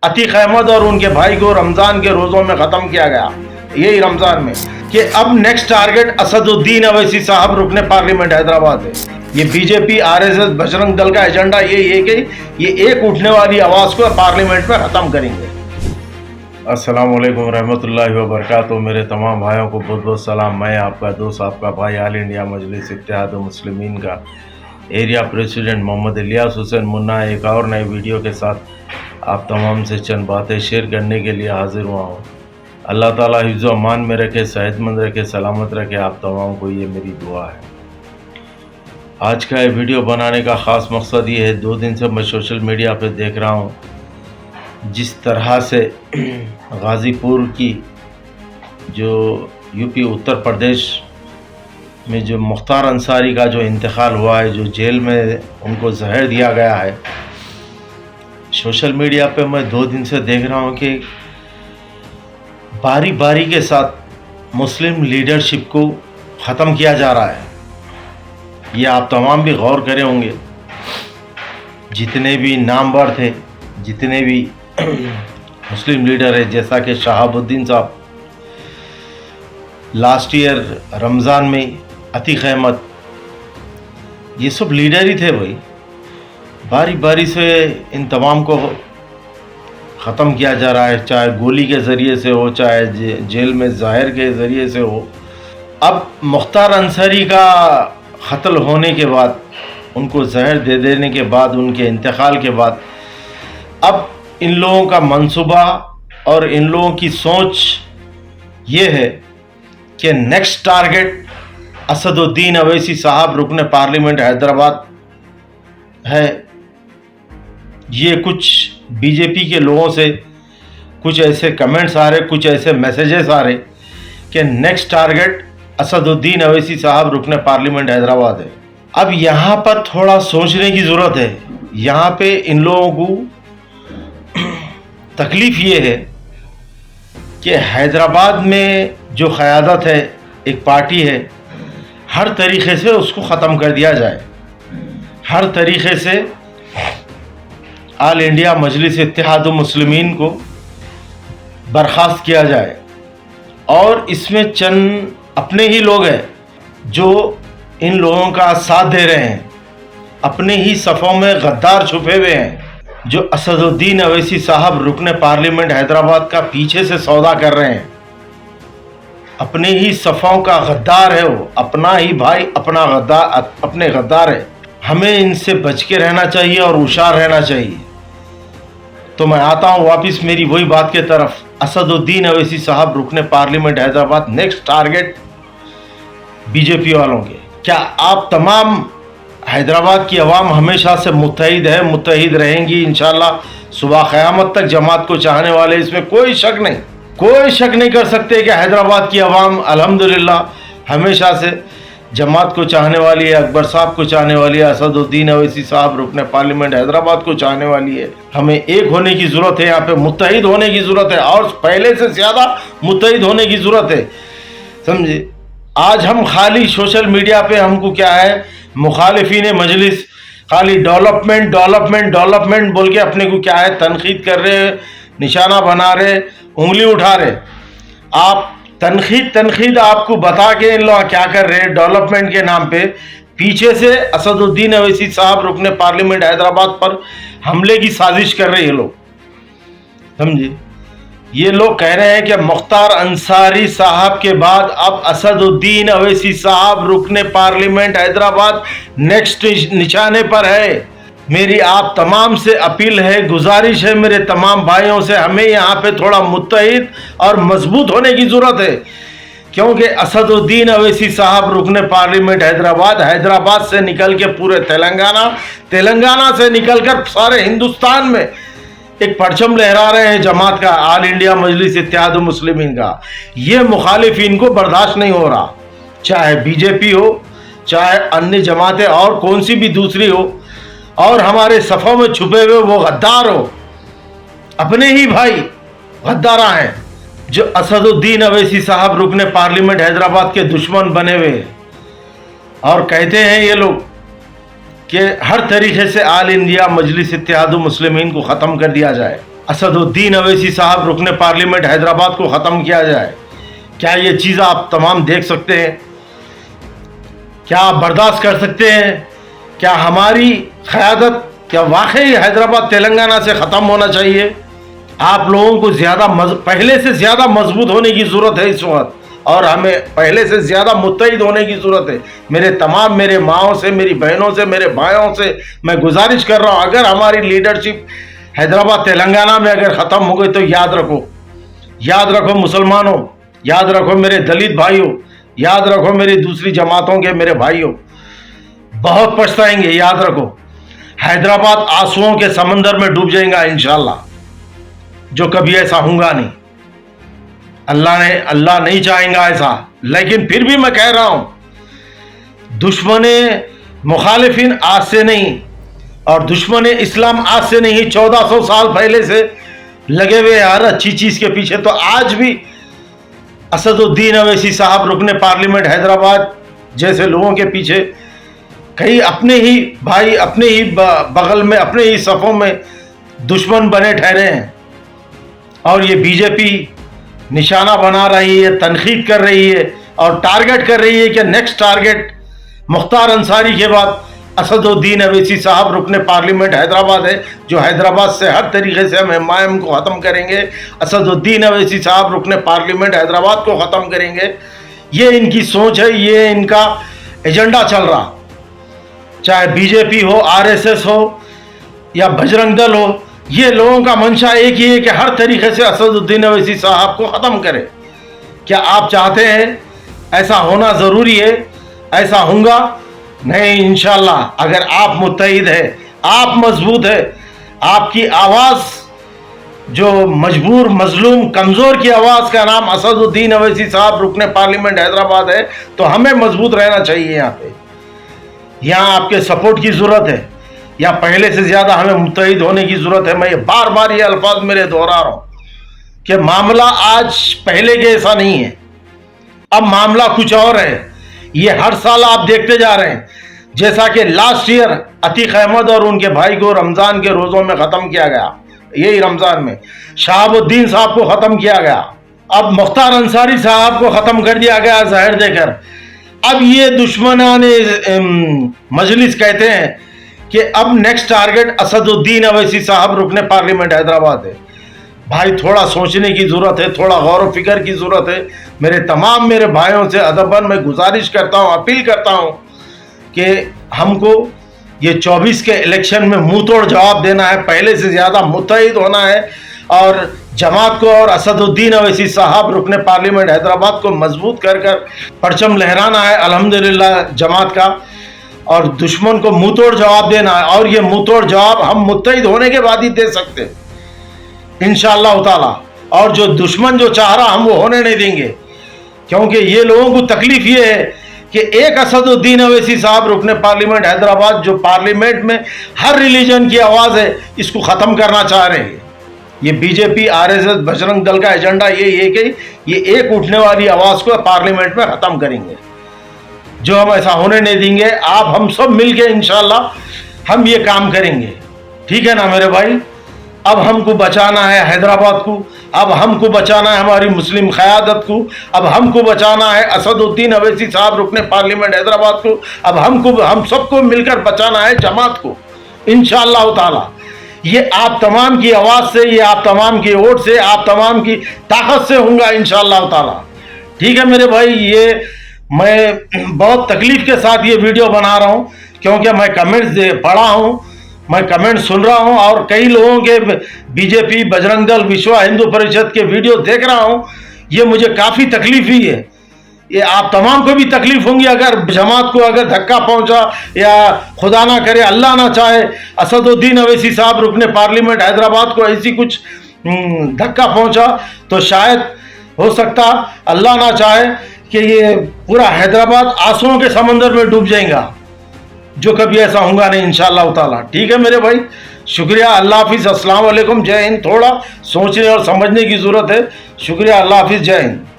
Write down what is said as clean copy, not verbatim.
अतीक अहमद और उनके भाई को रमज़ान के रोज़ों में ख़त्म किया गया, यही रमज़ान में, कि अब नेक्स्ट टारगेट असदुद्दीन अवैसी साहब रुकने पार्लियामेंट हैदराबाद है। ये बीजेपी, आरएसएस, बजरंग दल का एजेंडा यही है कि ये एक उठने वाली आवाज़ को पार्लियामेंट में ख़त्म करेंगे। अस्सलाम वालेकुम रहमतुल्लाहि व बरकातहू। मेरे तमाम भाइयों को बहुत बहुत सलाम। मैं आपका दोस्त, आपका भाई, ऑल इंडिया मजलिस इत्तेहाद मुस्लिमीन का एरिया प्रेसिडेंट मोहम्मद इलियास हुसैन मुन्ना एक और नई वीडियो के साथ आप तमाम से चंद बातें शेयर करने के लिए हाजिर हुआ हूँ। अल्लाह ताला हिफ्ज़ व अमान में रखे, सेहतमंद रखे, सलामत रखे आप तमाम को, ये मेरी दुआ है। आज का ये वीडियो बनाने का ख़ास मकसद ये है, 2 दिन से मैं सोशल मीडिया पे देख रहा हूँ जिस तरह से गाज़ीपुर की जो यूपी उत्तर प्रदेश में जो मुख्तार अंसारी का जो इंतकाल हुआ है, जो जेल में उनको जहर दिया गया है, सोशल मीडिया पे मैं 2 दिन से देख रहा हूँ कि बारी बारी के साथ मुस्लिम लीडरशिप को ख़त्म किया जा रहा है। ये आप तमाम भी गौर करे होंगे, जितने भी नामवर थे, जितने भी मुस्लिम लीडर है, जैसा कि शहाबुद्दीन साहब लास्ट ईयर रमज़ान में, अतीक अहमद, ये सब लीडर ही थे भाई। बारी बारी से इन तमाम को ख़त्म किया जा रहा है, चाहे गोली के ज़रिए से हो, चाहे जेल में ज़ाहिर के ज़रिए से हो। अब मुख्तार अंसारी का क़त्ल होने के बाद, उनको जहर दे देने के बाद, उनके इंतकाल के बाद, अब इन लोगों का मंसूबा और इन लोगों की सोच ये है कि नेक्स्ट टारगेट असदुद्दीन अवैसी साहब रुकने पार्लियामेंट हैदराबाद है। ये कुछ बीजेपी के लोगों से कुछ ऐसे कमेंट्स आ रहे, कुछ ऐसे मैसेजेस आ रहे कि नेक्स्ट टारगेट असदुद्दीन अवैसी साहब रुकने पार्लियामेंट हैदराबाद है। अब यहाँ पर थोड़ा सोचने की ज़रूरत है। यहाँ पे इन लोगों को तकलीफ़ ये है कि हैदराबाद में जो क़यादत है, एक पार्टी है, हर तरीक़े से उसको ख़त्म कर दिया जाए, हर तरीक़े से ऑल इंडिया मजलिस इत्तेहाद मुस्लिमीन को बर्खास्त किया जाए। और इसमें चंद अपने ही लोग हैं जो इन लोगों का साथ दे रहे हैं, अपने ही सफ़ों में गद्दार छुपे हुए हैं, जो असदुद्दीन अवैसी साहब रुकने पार्लियामेंट हैदराबाद का पीछे से सौदा कर रहे हैं। अपने ही सफ़ों का गद्दार है वो, अपना ही भाई अपना गद्दार, अपने गद्दार है। हमें इनसे बच के रहना चाहिए और होशियार रहना चाहिए। तो मैं आता हूँ वापस मेरी वही बात के तरफ। असदुद्दीन अवैसी साहब रुकने parliament Hyderabad next target BJP वालों के। क्या आप तमाम हैदराबाद की आवाम हमेशा से मुत्तहिद है, मुत्तहिद रहेंगी इंशाल्लाह सुबह क़यामत तक। जमात को चाहने वाले, इसमें कोई शक नहीं, कोई शक नहीं कर सकते कि हैदराबाद की आवाम अल्हम्दुलिल्लाह हमेशा से जमात को चाहने वाली है, अकबर साहब को चाहने वाली है, असदुद्दीन अवैसी साहब रुकने पार्लियामेंट हैदराबाद को चाहने वाली है। हमें एक होने की ज़रूरत है, यहाँ पे मुत्तहिद होने की ज़रूरत है, और पहले से ज़्यादा मुत्तहिद होने की ज़रूरत है, समझे। आज हम खाली सोशल मीडिया पे हमको क्या है, मुखालिफिन मजलिस खाली डेवलपमेंट डेवलपमेंट डेवलपमेंट बोल के अपने को क्या है तनकीद कर रहे, निशाना बना रहे, उंगली उठा रहे। आप तनकीद आपको बता के इन लोग क्या कर रहे हैं, डेवलपमेंट के नाम पे पीछे से असदुद्दीन अवैसी साहब रुकने पार्लियामेंट हैदराबाद पर हमले की साजिश कर रहे हैं लोग, समझे। ये लोग कह रहे हैं कि मुख्तार अंसारी साहब के बाद अब असदुद्दीन अवैसी साहब रुकने पार्लियामेंट हैदराबाद नेक्स्ट निशाने पर है। मेरी आप तमाम से अपील है, गुजारिश है मेरे तमाम भाइयों से, हमें यहाँ पे थोड़ा मुत्तहिद और मजबूत होने की ज़रूरत है, क्योंकि असदुद्दीन अवैसी साहब रुकने पार्लियामेंट हैदराबाद, हैदराबाद से निकल के पूरे तेलंगाना, तेलंगाना से निकलकर सारे हिंदुस्तान में एक परचम लहरा रहे हैं जमात का, ऑल इंडिया मजलिस इत्तेहाद मुस्लिमीन का। ये मुखालिफिन को बर्दाश्त नहीं हो रहा, चाहे बीजेपी हो, चाहे अन्य जमातें और कौन सी भी दूसरी हो, और हमारे सफ़ों में छुपे हुए वो गद्दार हो, अपने ही भाई गद्दारा हैं, जो असदुद्दीन अवैसी साहब रुकने पार्लियामेंट हैदराबाद के दुश्मन बने हुए। और कहते हैं ये लोग कि हर तरीके से ऑल इंडिया मजलिस इत्तेहाद मुस्लिमीन को ख़त्म कर दिया जाए। اسد الدین اویسی صاحب رکن پارلیمنٹ حیدرآباد کو ختم کیا جائے. کیا یہ چیز آپ تمام دیکھ سکتے ہیں؟ کیا آپ برداشت کر سکتے ہیں؟ کیا ہماری قیادت کیا واقعی حیدرآباد تلنگانہ سے ختم ہونا چاہیے؟ آپ لوگوں کو پہلے سے زیادہ مضبوط ہونے کی ضرورت ہے اس وقت, اور ہمیں پہلے سے زیادہ متحد ہونے کی ضرورت ہے. میرے ماؤں سے, میری بہنوں سے, میرے بھائیوں سے میں گزارش کر رہا ہوں, اگر ہماری لیڈرشپ حیدرآباد تلنگانہ میں اگر ختم ہو گئی تو یاد رکھو مسلمانوں, یاد رکھو میرے دلت بھائیوں, یاد رکھو میری دوسری جماعتوں کے میرے بھائیوں, بہت پچھتائیں گے. یاد رکھو حیدرآباد آنسوؤں کے سمندر میں ڈوب جائے گا انشاءاللہ, جو کبھی ایسا ہوگا نہیں. اللہ نہیں چاہیں گا ایسا. لیکن پھر بھی میں کہہ رہا ہوں, دشمن مخالفین آج سے نہیں اور دشمن اسلام آج سے نہیں, 1400 سال پہلے سے لگے ہوئے ہر اچھی چیز کے پیچھے. تو آج بھی اسد الدین اویسی صاحب رکن پارلیمنٹ حیدرآباد جیسے لوگوں کے پیچھے کئی اپنے ہی بھائی, اپنے ہی بغل میں, اپنے ہی صفوں میں دشمن بنے ٹھہرے ہیں. اور یہ بی جے پی نشانہ بنا رہی ہے, تنقید کر رہی ہے اور ٹارگٹ کر رہی ہے کہ نیکسٹ ٹارگٹ مختار انصاری کے بعد اسد الدین اویسی صاحب رکن پارلیمنٹ حیدرآباد ہے, جو حیدرآباد سے ہر طریقے سے ہم حمایت کو ختم کریں گے. اسد الدین اویسی صاحب رکن پارلیمنٹ حیدرآباد کو ختم کریں گے. یہ ان کی سوچ ہے, یہ ان کا ایجنڈا چل رہا, چاہے بی جے پی ہو, آر ایس ایس ہو یا بجرنگ دل ہو. یہ لوگوں کا منشا ایک ہی ہے کہ ہر طریقے سے اسد الدین اویسی صاحب کو ختم کرے. کیا آپ چاہتے ہیں ایسا ہونا ضروری ہے؟ ایسا ہوگا نہیں انشاءاللہ. اگر آپ متحد ہیں, آپ مضبوط ہیں, آپ کی آواز جو مجبور, مظلوم, کمزور کی آواز کا نام اسد الدین اویسی صاحب رکن پارلیمنٹ حیدرآباد ہے, تو ہمیں مضبوط رہنا چاہیے. یہاں آپ کے سپورٹ کی ضرورت ہے, یا پہلے سے زیادہ ہمیں متحد ہونے کی ضرورت ہے. میں بار بار یہ الفاظ میرے دہرا رہا ہوں کہ معاملہ آج پہلے کے ایسا نہیں ہے, اب معاملہ کچھ اور ہے. یہ ہر سال آپ دیکھتے جا رہے ہیں, جیسا کہ لاسٹ ایئر عتیق احمد اور ان کے بھائی کو رمضان کے روزوں میں ختم کیا گیا, یہی رمضان میں شہاب الدین صاحب کو ختم کیا گیا, اب مختار انصاری صاحب کو ختم کر دیا گیا زہر دے کر. اب یہ دشمنان مجلس کہتے ہیں کہ اب نیکسٹ ٹارگٹ اسد الدین اویسی صاحب رکن پارلیمنٹ حیدرآباد ہے. بھائی تھوڑا سوچنے کی ضرورت ہے, تھوڑا غور و فکر کی ضرورت ہے. میرے بھائیوں سے ادباً میں گزارش کرتا ہوں, اپیل کرتا ہوں کہ ہم کو یہ 24 کے الیکشن میں منہ توڑ جواب دینا ہے, پہلے سے زیادہ متحد ہونا ہے اور جماعت کو اور اسد الدین اویسی صاحب رکن پارلیمنٹ حیدرآباد کو مضبوط کر پرچم لہرانا ہے الحمدللہ جماعت کا, اور دشمن کو منہ توڑ جواب دینا ہے. اور یہ منہ توڑ جواب ہم متحد ہونے کے بعد ہی دے سکتے انشاءاللہ تعالی. اور جو دشمن جو چاہ رہا ہم وہ ہونے نہیں دیں گے, کیونکہ یہ لوگوں کو تکلیف یہ ہے کہ ایک اسد الدین اویسی صاحب رکن پارلیمنٹ حیدرآباد جو پارلیمنٹ میں ہر ریلیجن کی آواز ہے, اس کو ختم کرنا چاہ رہے ہیں. یہ بی جے پی, آر ایس ایس, بجرنگ دل کا ایجنڈا یہی ہے کہ یہ ایک اٹھنے والی آواز کو پارلیمنٹ میں ختم کریں گے, جو ہم ایسا ہونے نہیں دیں گے. آپ ہم سب مل کے انشاءاللہ ہم یہ کام کریں گے, ٹھیک ہے نا میرے بھائی. اب ہم کو بچانا ہے حیدرآباد کو, اب ہم کو بچانا ہے ہماری مسلم قیادت کو, اب ہم کو بچانا ہے اسد الدین اویسی صاحب رکن پارلیمنٹ حیدرآباد کو, اب ہم سب کو مل کر بچانا ہے جماعت کو انشاءاللہ تعالی. یہ آپ تمام کی آواز سے, یہ آپ تمام کی ووٹ سے, آپ تمام کی طاقت سے ہوں گا انشاءاللہ تعالی. ٹھیک ہے میرے بھائی. یہ میں بہت تکلیف کے ساتھ یہ ویڈیو بنا رہا ہوں, کیونکہ میں کمنٹس پڑھا ہوں, میں کمنٹ سن رہا ہوں, اور کئی لوگوں کے بی جے پی, بجرنگ دل, وشوا ہندو پریشد کے ویڈیو دیکھ رہا ہوں. یہ مجھے کافی تکلیف ہوئی ہے. یہ آپ تمام کو بھی تکلیف ہوں گی اگر جماعت کو اگر دھکا پہنچا, یا خدا نہ کرے اللہ نہ چاہے اسد الدین اویسی صاحب رکن پارلیمنٹ حیدرآباد کو ایسی کچھ دھکا پہنچا, تو شاید ہو سکتا اللہ نہ چاہے کہ یہ پورا حیدرآباد آنسوؤں کے سمندر میں ڈوب جائے گا, جو کبھی ایسا ہوگا نہیں انشاءاللہ تعالی. ٹھیک ہے میرے بھائی, شکریہ, اللہ حافظ, السلام علیکم, جے ہند. تھوڑا سوچنے اور سمجھنے کی ضرورت ہے. شکریہ, اللہ حافظ, جے ہند.